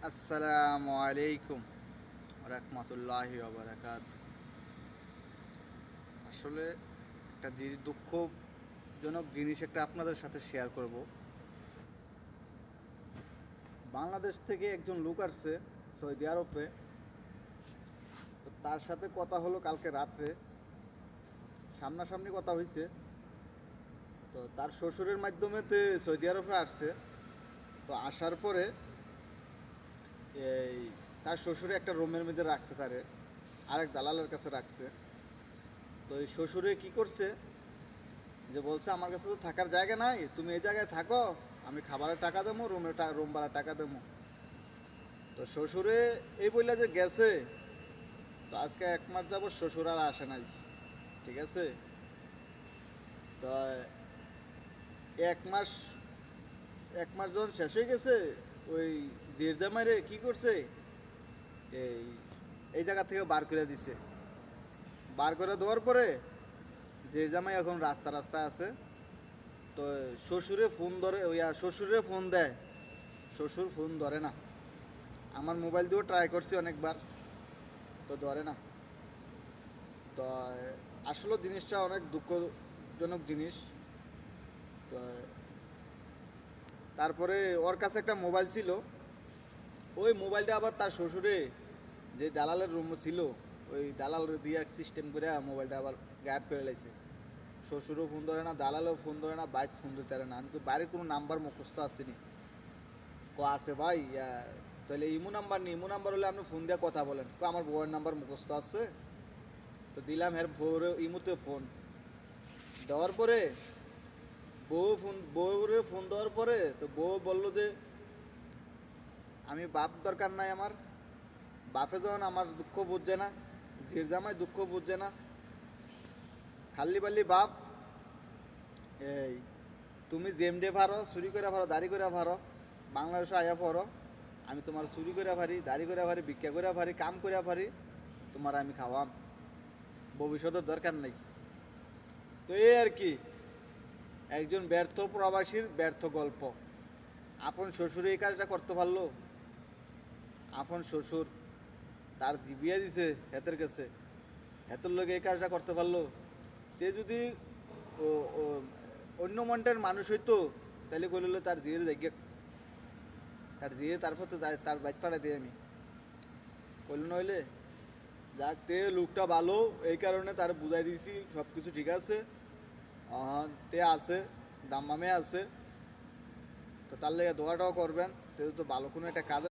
আসসালামু আলাইকুম রাহমাতুল্লাহি ওয়া বারাকাতুহু। আসলে একটা দুঃখজনক জিনিস একটা আপনাদের সাথে শেয়ার করব। বাংলাদেশ থেকে একজন লোক আসছে সৌদি আরবে। তো তার সাথে কথা হলো কালকে রাত্রে, সামনাসামনি কথা হয়েছে। তো তার শ্বশুরের মাধ্যমে সৌদি আরবে আসছে। তো আসার পরে এই তার শ্বশুরে একটা রুমের মধ্যে রাখছে, তারে আরেক দালালের কাছে রাখছে। তো এই শ্বশুরে কি করছে, যে বলছে আমার কাছে তো থাকার জায়গা নাই, তুমি এই জায়গায় থাকো, আমি খাবারের টাকা দেবো, রুম ভাড়ার টাকা দেবো। তো শ্বশুরে এই বললে যে গেছে। তো আজকে 1 মাস যাবত শ্বশুর আর আসে নাই, ঠিক আছে। তো 1 মাস 1 মাস যখন শেষ হয়ে গেছে, ওই জিরজামাইরে কি করছে, এই এই জায়গা থেকে বার করে দিছে। বার করে দেওয়ার পরে জিরজামাই এখন রাস্তায় আছে। তো শ্বশুরে ফোন দেয়, শ্বশুর ফোন ধরে না। আমার মোবাইল দিয়েও ট্রাই করছি অনেকবার, তো ধরে না। তো আসলে জিনিসটা অনেক দুঃখজনক জিনিস। তো তারপরে ওর কাছে একটা মোবাইল ছিল, ওই মোবাইলটা আবার তার শ্বশুরে যে দালালের রুম ছিল, ওই দালাল দিয়ে সিস্টেম করে মোবাইলটা আবার গায়েব করে লাইছে। শ্বশুরও ফোন ধরে না, দালালও ফোন ধরে না, বাইক ফোন দিতে পারে না। আমি তো বাড়ির কোনো নাম্বার মুখস্থ আসেনি। আছে ভাই, তাহলে ইমো নাম্বার হলে আপনি ফোন দিয়ে কথা বলেন। আমার বউয়ের নাম্বার মুখস্থ আছে। তো দিলাম ইমুতে ফোন দেওয়ার পরে, বউরে ফোন দেওয়ার পরে তো বউ বললো যে আমি বাপ দরকার নাই আমার। বাপে যখন আমার দুঃখ বুঝছে না, জিরজামাই দুঃখ বুঝছে না, খাল্লি বাল্লি বাপ, এই তুমি জেমডে ভারো, চুরি করে ভারো, দাড়ি করে ভারো, বাংলাদেশে আয়া পড়ো, আমি তোমার চুরি করে পারি, দাড়ি করে পারি, ভিক্ষা করে পারি, কাম করে পারি, তোমার আমি খাওয়াম, ভবিষ্যতের দরকার নেই। তো এই আর কি, একজন ব্যর্থ প্রবাসীর ব্যর্থ গল্প। আপন শ্বশুর এই কাজটা করতে পারলো, আপন শ্বশুর তার জিবিয়ে দিছে হেতের কাছে, হেতের লোক এই কাজটা করতে পারলো। সে যদি ও ও অন্য মন্টের মানুষ হইতো, তাহলে কইল তার জিয়ে জায়গা, তার জিয়ে তারপর তো তার বাইক পাড়া দিয়ে আমি কইল নইলে যাক লোকটা ভালো, এই কারণে তার বুঝাই দিয়েছি সব কিছু ঠিক আছে। আছে, দাম্মামে আছে। তো তার লেগে দোয়াটাও করবেন, তো ভালো কোনো একটা কাজ